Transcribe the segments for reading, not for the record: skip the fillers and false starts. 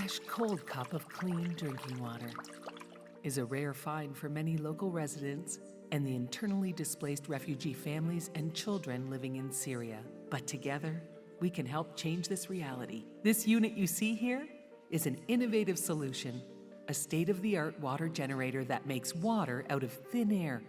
fresh, cold cup of clean drinking water is a rare find for many local residents and the internally displaced refugee families and children living in Syria. But together, we can help change this reality. This unit you see here is an innovative solution, a state-of-the-art water generator that makes water out of thin air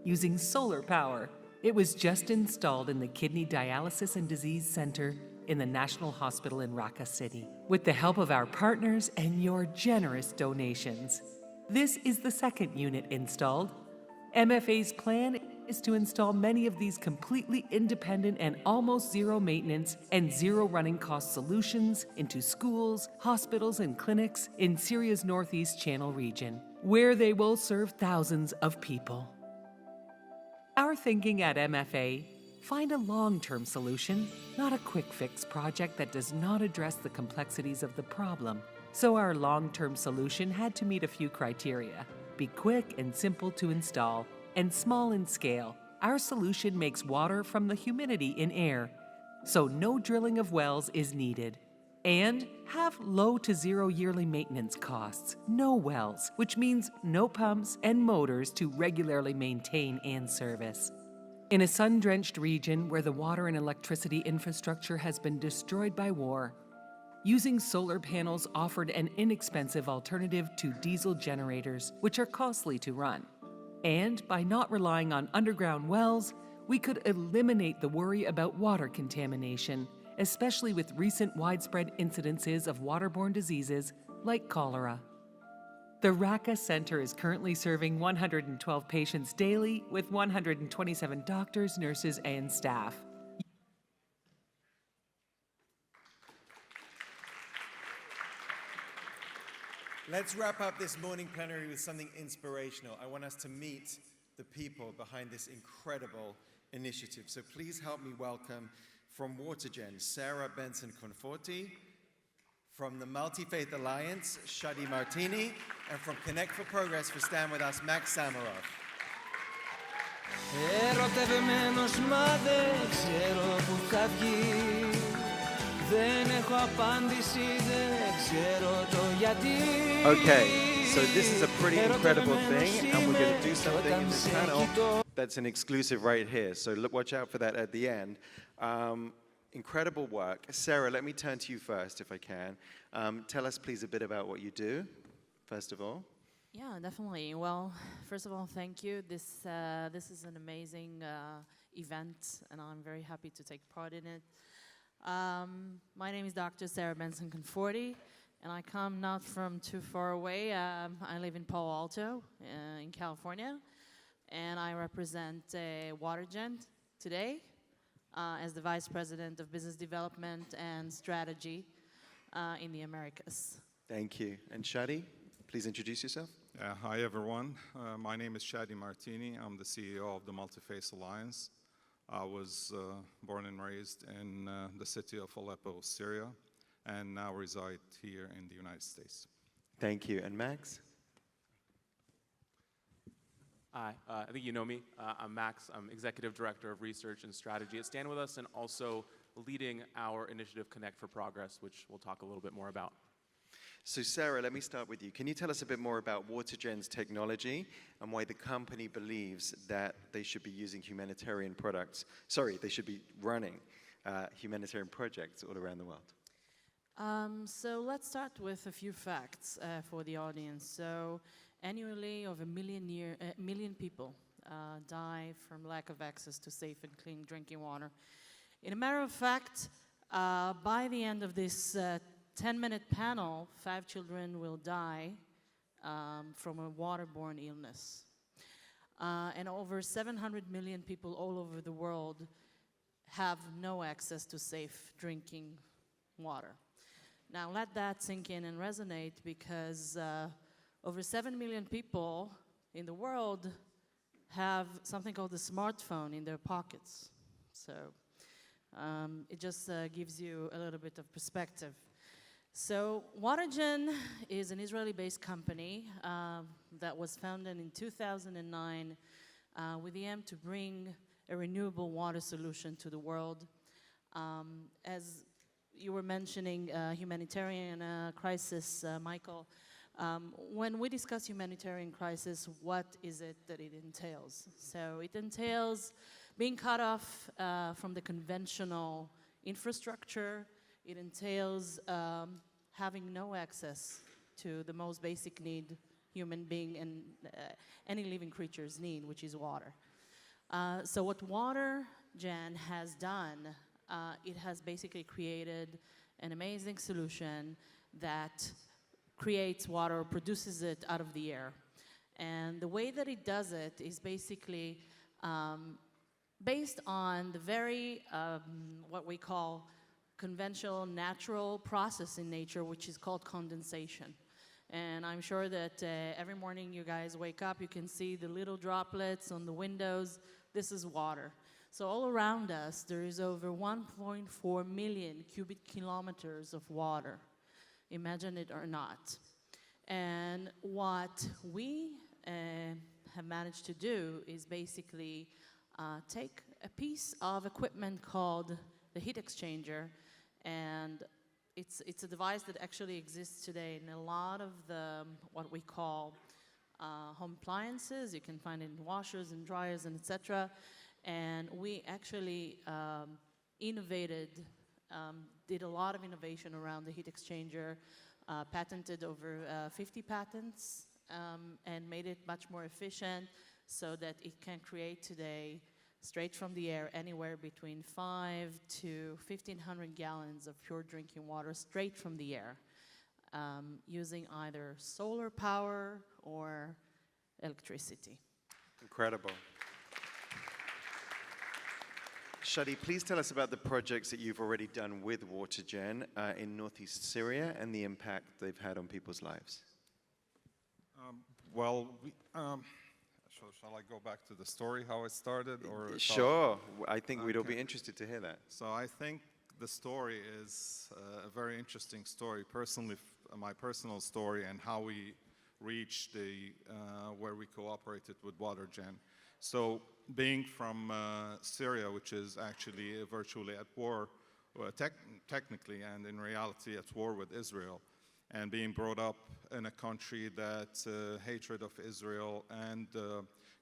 using solar power. It was just installed in the Kidney Dialysis and Disease Center in the National Hospital in Raqqa City, with the help of our partners and your generous donations. This is the second unit installed. MFA's plan is to install many of these completely independent and almost zero maintenance and zero running cost solutions into schools, hospitals, and clinics in Syria's Northeast Channel region, where they will serve thousands of people. Our thinking at MFA: find a long-term solution, not a quick-fix project that does not address the complexities of the problem. So our long-term solution had to meet a few criteria: be quick and simple to install, and small in scale. Our solution makes water from the humidity in air, so no drilling of wells is needed. And have low to zero yearly maintenance costs, no wells, which means no pumps and motors to regularly maintain and service. In a sun-drenched region where the water and electricity infrastructure has been destroyed by war, using solar panels offered an inexpensive alternative to diesel generators, which are costly to run. And by not relying on underground wells, we could eliminate the worry about water contamination, especially with recent widespread incidences of waterborne diseases like cholera. The Raqqa Center is currently serving 112 patients daily with 127 doctors, nurses, and staff. Let's wrap up this morning plenary with something inspirational. I want us to meet the people behind this incredible initiative. So please help me welcome from WaterGen, Sarah Benson-Conforti, from the Multi-Faith Alliance, Shadi Martini, and from Connect for Progress for Stand With Us, Max Samarov. Ερωτευμένος μα δεν ξέρω που θα βγει. Δεν έχω απάντηση, δεν ξέρω το γιατί. Okay, so this is a pretty incredible thing, and we're going to do something in this panel that's an exclusive right here. So look, watch out for that at the end. Incredible work. Sarah, let me turn to you first, if I can. Tell us, please, a bit about what you do, first of all. Yeah, definitely. Well, first of all, thank you. This is an amazing event, and I'm very happy to take part in it. My name is Dr. Sarah Benson-Conforti, and I come not from too far away. I live in Palo Alto, in California, and I represent WaterGen today as the Vice President of Business Development and Strategy in the Americas. Thank you. And Shadi, please introduce yourself. Hi, everyone. My name is Shadi Martini. I'm the CEO of the Multi-Faith Alliance. I was born and raised in the city of Aleppo, Syria, and now reside here in the United States. Thank you. And Max? Hi, I think you know me. I'm Max. I'm Executive Director of Research and Strategy at Stand With Us, and also leading our initiative Connect for Progress, which we'll talk a little bit more about. So Sarah, let me start with you. Can you tell us a bit more about WaterGen's technology and why the company believes that they should be using humanitarian products? Sorry, they should be running humanitarian projects all around the world. So let's start with a few facts for the audience. So annually, over 1 million people die from lack of access to safe and clean drinking water. In a matter of fact, by the end of this 10-minute panel, 5 children will die from a waterborne illness. And over 700 million people all over the world have no access to safe drinking water. Now let that sink in and resonate, because over 7 million people in the world have something called a smartphone in their pockets. So it just gives you a little bit of perspective. So WaterGen is an Israeli-based company that was founded in 2009 with the aim to bring a renewable water solution to the world. As you were mentioning humanitarian crisis, Michael. When we discuss humanitarian crisis, what is it that it entails? So it entails being cut off from the conventional infrastructure. It entails having no access to the most basic need human being and any living creatures need, which is water. So what WaterGen has done, it has basically created an amazing solution that creates water, produces it out of the air. And the way that it does it is basically based on the very, what we call conventional natural process in nature, which is called condensation. And I'm sure that every morning you guys wake up, you can see the little droplets on the windows. This is water. So all around us, there is over 1.4 million cubic kilometers of water. Imagine it or not. And what we have managed to do is basically take a piece of equipment called the heat exchanger, and it's a device that actually exists today in a lot of the what we call home appliances. You can find it in washers and dryers and etc. And we actually innovated, did a lot of innovation around the heat exchanger, patented over 50 patents, and made it much more efficient so that it can create today, straight from the air, anywhere between 5 to 1,500 gallons of pure drinking water straight from the air, using either solar power or electricity. Incredible. Shadi, please tell us about the projects that you've already done with WaterGen in northeast Syria and the impact they've had on people's lives. Shall I go back to the story, how it started? Or Sure. I think we'd all be interested to hear that. So I think the story is a very interesting story. Personally, my personal story and how we reached where we cooperated with WaterGen. So being from Syria, which is actually virtually at war, technically and in reality at war with Israel, and being brought up in a country that hatred of Israel and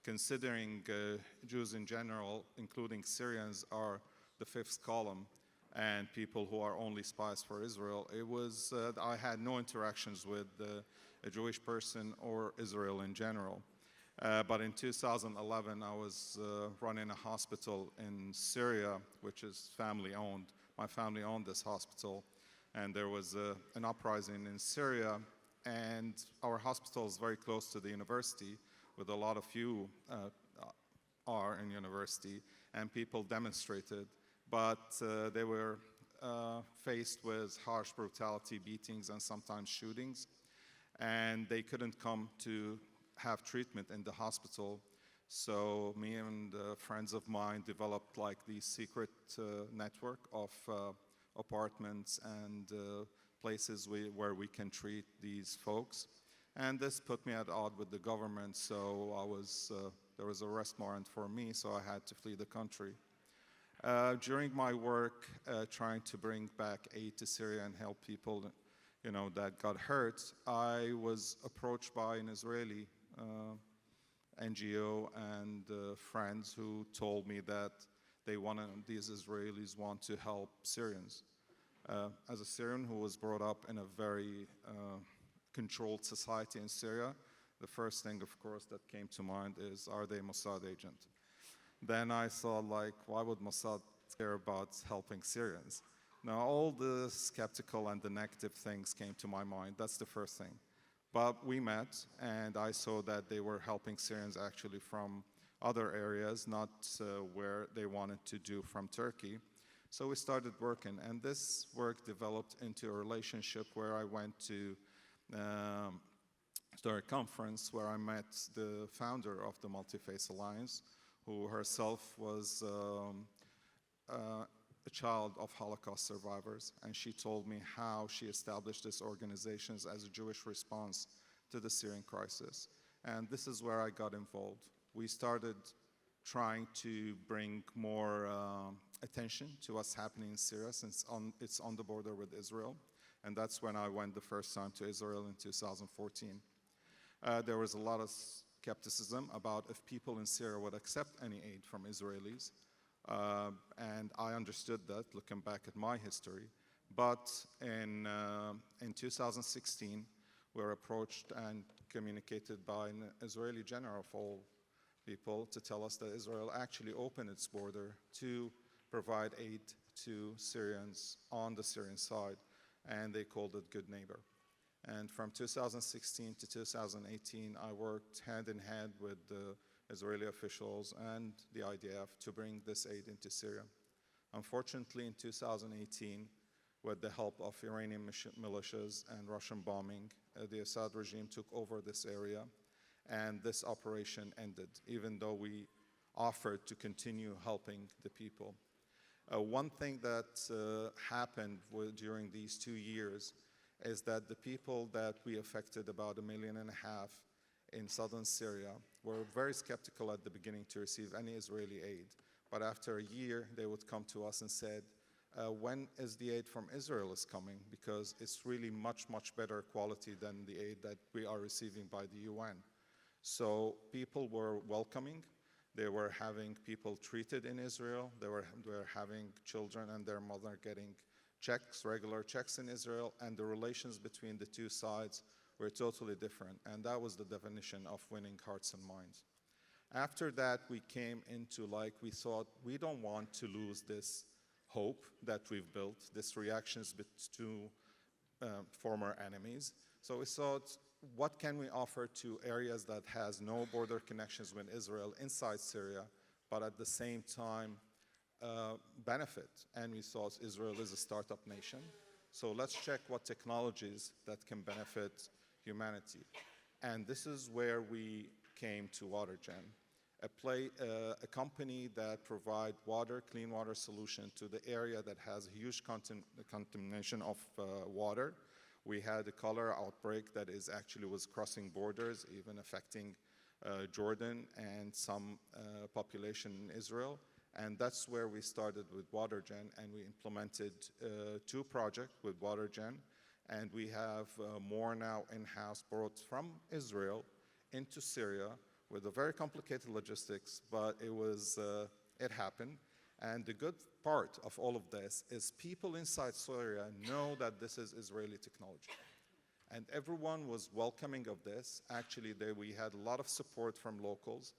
considering Jews in general, including Syrians, are the fifth column and people who are only spies for Israel, it was, I had no interactions with a Jewish person or Israel in general. But in 2011, I was running a hospital in Syria, which is family owned. My family owned this hospital. And there was an uprising in Syria, and our hospital is very close to the university, with a lot of you are in university, and people demonstrated, but they were faced with harsh brutality, beatings, and sometimes shootings, and they couldn't come to have treatment in the hospital. So me and friends of mine developed like the secret network of apartments and places where we can treat these folks. And this put me at odds with the government, so there was an arrest warrant for me, so I had to flee the country. During my work trying to bring back aid to Syria and help people that got hurt, I was approached by an Israeli NGO and friends who told me that these Israelis want to help Syrians. As a Syrian who was brought up in a very controlled society in Syria, the first thing, of course, that came to mind is, are they Mossad agent? Then I thought, like, why would Mossad care about helping Syrians? Now, all the skeptical and the negative things came to my mind. That's the first thing. But we met, and I saw that they were helping Syrians actually from other areas, not where they wanted to do from Turkey. So we started working, and this work developed into a relationship where I went to a conference where I met the founder of the Multi-Faith Alliance, who herself was a child of Holocaust survivors, and she told me how she established this organization as a Jewish response to the Syrian crisis. And this is where I got involved. We started trying to bring more attention to what's happening in Syria since it's on the border with Israel. And that's when I went the first time to Israel in 2014. There was a lot of skepticism about if people in Syria would accept any aid from Israelis. And I understood that, looking back at my history. But in 2016, we were approached and communicated by an Israeli general of all people to tell us that Israel actually opened its border to provide aid to Syrians on the Syrian side, and they called it Good Neighbor. And from 2016 to 2018, I worked hand in hand with the Israeli officials and the IDF to bring this aid into Syria. Unfortunately, in 2018, with the help of Iranian militias and Russian bombing, the Assad regime took over this area, and this operation ended, even though we offered to continue helping the people. One thing that happened during these 2 years is that the people that we affected, about 1.5 million in southern Syria, were very skeptical at the beginning to receive any Israeli aid. But after a year, they would come to us and said, when is the aid from Israel is coming? Because it's really much, much better quality than the aid that we are receiving by the UN. So people were welcoming. They were having people treated in Israel. They were having children and their mother getting checks, regular checks in Israel, and the relations between the two sides were totally different. And that was the definition of winning hearts and minds. After that, we came into we thought, we don't want to lose this hope that we've built, this reactions to former enemies. So we thought, what can we offer to areas that has no border connections with Israel inside Syria, but at the same time benefit? And we thought Israel is a startup nation, so let's check what technologies that can benefit humanity. And this is where we came to WaterGen, a company that provide clean water solution to the area that has huge contamination of water. We had a cholera outbreak that was crossing borders, even affecting Jordan and some population in Israel. And that's where we started with WaterGen, and we implemented 2 projects with WaterGen. And we have more now in-house brought from Israel into Syria with a very complicated logistics, but it happened. And the good part of all of this is people inside Syria know that this is Israeli technology. And everyone was welcoming of this. Actually, we had a lot of support from locals,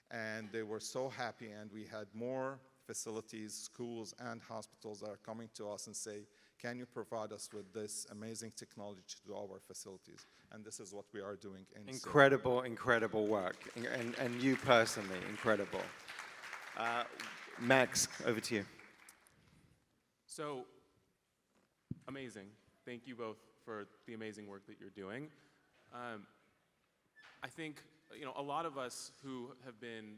and they were so happy, and we had more facilities, schools, and hospitals that are coming to us and say, can you provide us with this amazing technology to our facilities? And this is what we are doing in Incredible, incredible work. And you personally, incredible. Max, over to you. So, amazing. Thank you both for the amazing work that you're doing. I think, a lot of us who have been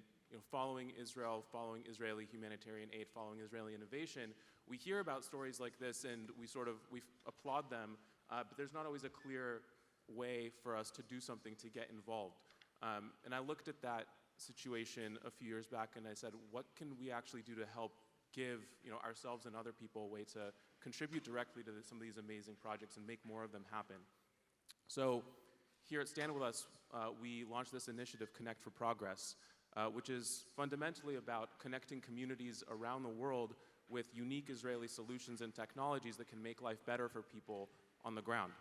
following Israel, following Israeli humanitarian aid, following Israeli innovation, we hear about stories like this and we applaud them, but there's not always a clear way for us to do something to get involved. And I looked at that situation a few years back and I said, what can we actually do to help give ourselves and other people a way to contribute directly to some of these amazing projects and make more of them happen? So here at Stand With Us, we launched this initiative, Connect for Progress, which is fundamentally about connecting communities around the world with unique Israeli solutions and technologies that can make life better for people on the ground.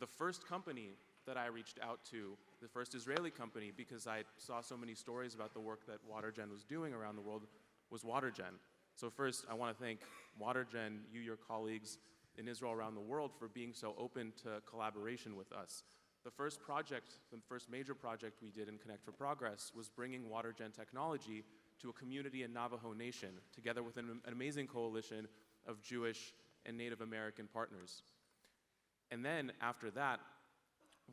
The first company that I reached out to, the first Israeli company, because I saw so many stories about the work that WaterGen was doing around the world, was WaterGen. So first, I want to thank WaterGen, you, your colleagues in Israel around the world, for being so open to collaboration with us. The first major project we did in Connect for Progress was bringing WaterGen technology to a community in Navajo Nation, together with an amazing coalition of Jewish and Native American partners. And then after that,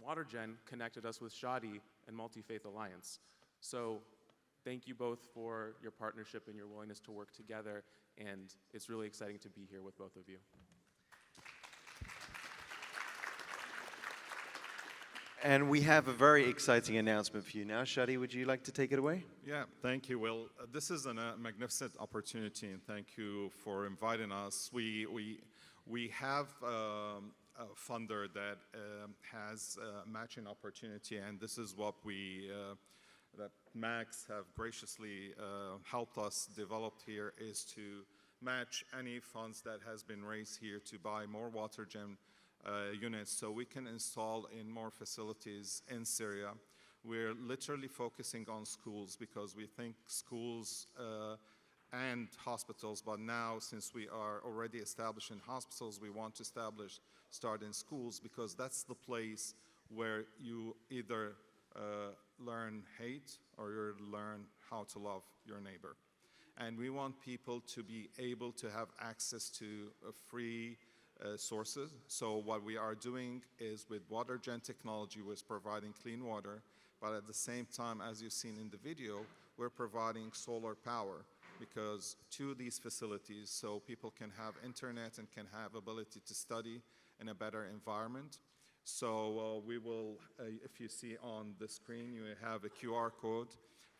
WaterGen connected us with Shadi and Multi-Faith Alliance. So thank you both for your partnership and your willingness to work together, and it's really exciting to be here with both of you. And we have a very exciting announcement for you now. Shadi, would you like to take it away? Yeah, thank you, Will. This is a magnificent opportunity, and thank you for inviting us. We have a funder that has a matching opportunity, and this is what that Max have graciously helped us develop here, is to match any funds that has been raised here to buy more WaterGen units so we can install in more facilities in Syria. We're literally focusing on schools because we think schools and hospitals, but now since we are already established in hospitals, we want to start in schools because that's the place where you either learn hate or you learn how to love your neighbor. And we want people to be able to have access to free sources. So what we are doing is with WaterGen technology, we're providing clean water, but at the same time, as you've seen in the video, we're providing solar power because to these facilities so people can have internet and can have ability to study in a better environment. So we will, if you see on the screen, you have a QR code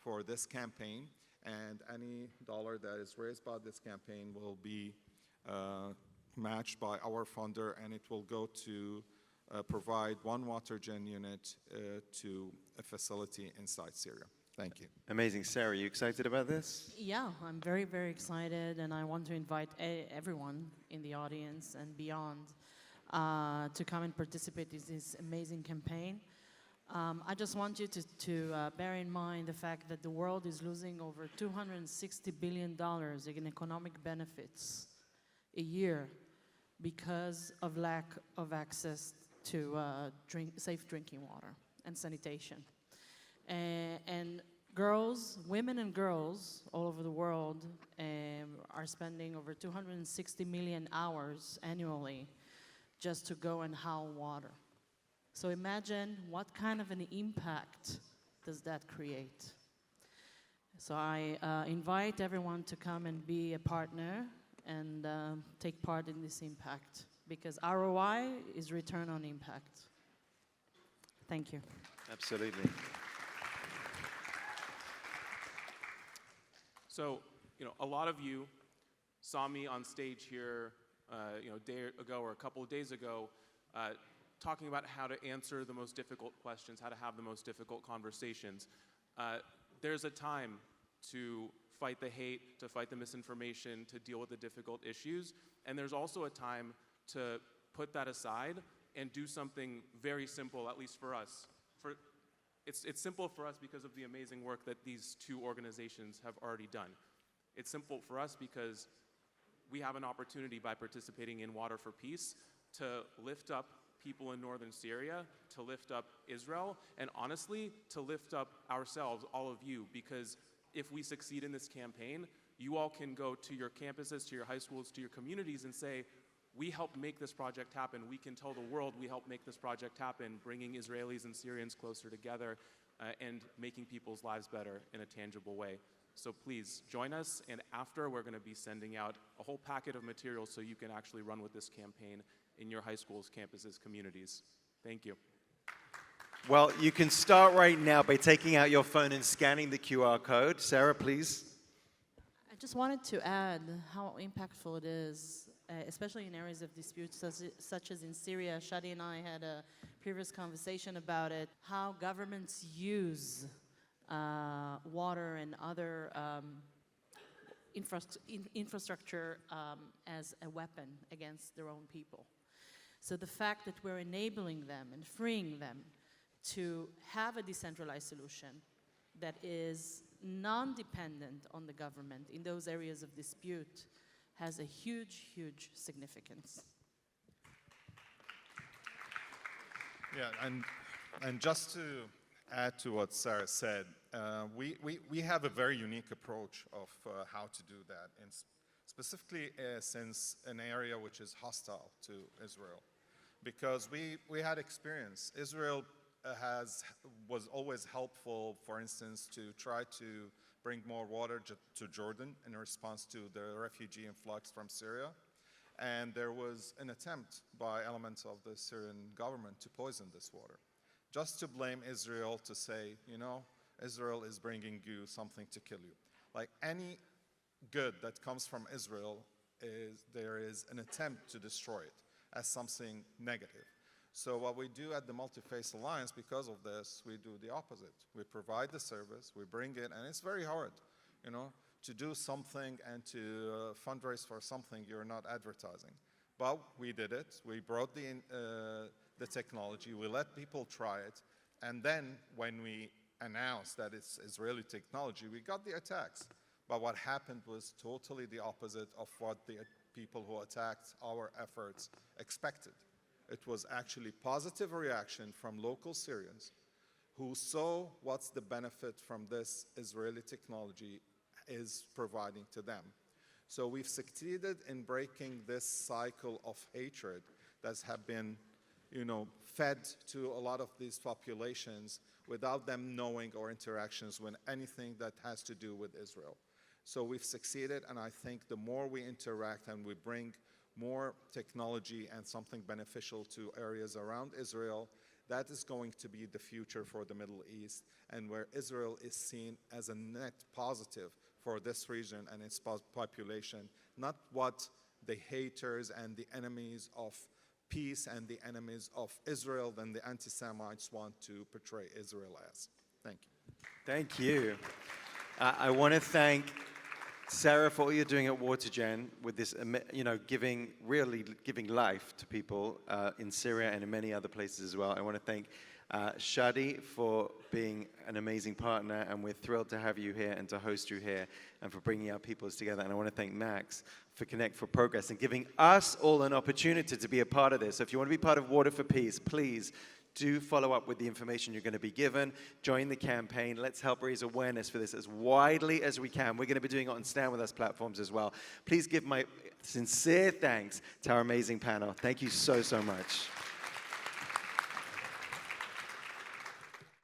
for this campaign, and any dollar that is raised by this campaign will be matched by our funder, and it will go to provide one WaterGen unit to a facility inside Syria. Thank you. Amazing. Sarah, are you excited about this? Yeah, I'm very, very excited, and I want to invite everyone in the audience and beyond to come and participate in this amazing campaign. I just want you to bear in mind the fact that the world is losing over $260 billion in economic benefits a year because of lack of access to safe drinking water and sanitation. And girls, women and girls all over the world are spending over 260 million hours annually just to go and haul water. So imagine what kind of an impact does that create. So I invite everyone to come and be a partner and take part in this impact, because ROI is return on impact. Thank you. Absolutely. So, a lot of you saw me on stage here, a day ago or a couple of days ago, talking about how to answer the most difficult questions, how to have the most difficult conversations. There's a time to fight the hate, to fight the misinformation, to deal with the difficult issues, and there's also a time to put that aside and do something very simple, at least for us. It's simple for us because of the amazing work that these two organizations have already done. It's simple for us because we have an opportunity by participating in Water for Peace to lift up people in northern Syria, to lift up Israel, and honestly, to lift up ourselves, all of you, because if we succeed in this campaign, you all can go to your campuses, to your high schools, to your communities and say, we helped make this project happen. We can tell the world we helped make this project happen, bringing Israelis and Syrians closer together and making people's lives better in a tangible way. So please join us, and after we're going to be sending out a whole packet of materials so you can actually run with this campaign in your high schools, campuses, communities. Thank you. Well, you can start right now by taking out your phone and scanning the QR code. Sarah, please. I just wanted to add how impactful it is, especially in areas of dispute such as in Syria. Shadi and I had a previous conversation about it, how governments use water and other infrastructure as a weapon against their own people. So the fact that we're enabling them and freeing them to have a decentralized solution that is non-dependent on the government in those areas of dispute has a huge, huge significance. Yeah, and just to add to what Sarah said, we have a very unique approach of how to do that, and specifically since an area which is hostile to Israel. Because we had experience. Israel was always helpful, for instance, to try to bring more water to Jordan in response to the refugee influx from Syria. And there was an attempt by elements of the Syrian government to poison this water. just to blame Israel, to say, you know, Israel is bringing you something to kill you. Like any good that comes from Israel, there is an attempt to destroy it as something negative. So what we do at the Multi-Faith Alliance, because of this, we do the opposite. We provide the service, we bring it, and it's very hard, you know, to do something and to fundraise for something you're not advertising. But we did it. We brought the technology. We let people try it. And then when we announced that it's Israeli technology, we got the attacks. But what happened was totally the opposite of what the people who attacked our efforts expected. It was actually positive reaction from local Syrians who saw what's the benefit from this Israeli technology is providing to them. So we've succeeded in breaking this cycle of hatred that have been, you know, fed to a lot of these populations without them knowing or interactions with anything that has to do with Israel. So we've succeeded, and I think the more we interact and we bring more technology and something beneficial to areas around Israel, that is going to be the future for the Middle East, and where Israel is seen as a net positive for this region and its population, not what the haters and the enemies of peace and the enemies of Israel and the anti-Semites want to portray Israel as. Thank you. Thank you. I want to thank Sarah for all you're doing at WaterGen with this, you know, really giving life to people in Syria and in many other places as well. I want to thank Shadi for being an amazing partner, and we're thrilled to have you here and to host you here and for bringing our peoples together. And I want to thank Max for Connect for Progress and giving us all an opportunity to be a part of this. So if you want to be part of Water for Peace, please do follow up with the information you're going to be given. Join the campaign. Let's help raise awareness for this as widely as we can. We're going to be doing it on Stand With Us platforms as well. Please give my sincere thanks to our amazing panel. Thank you so, so much.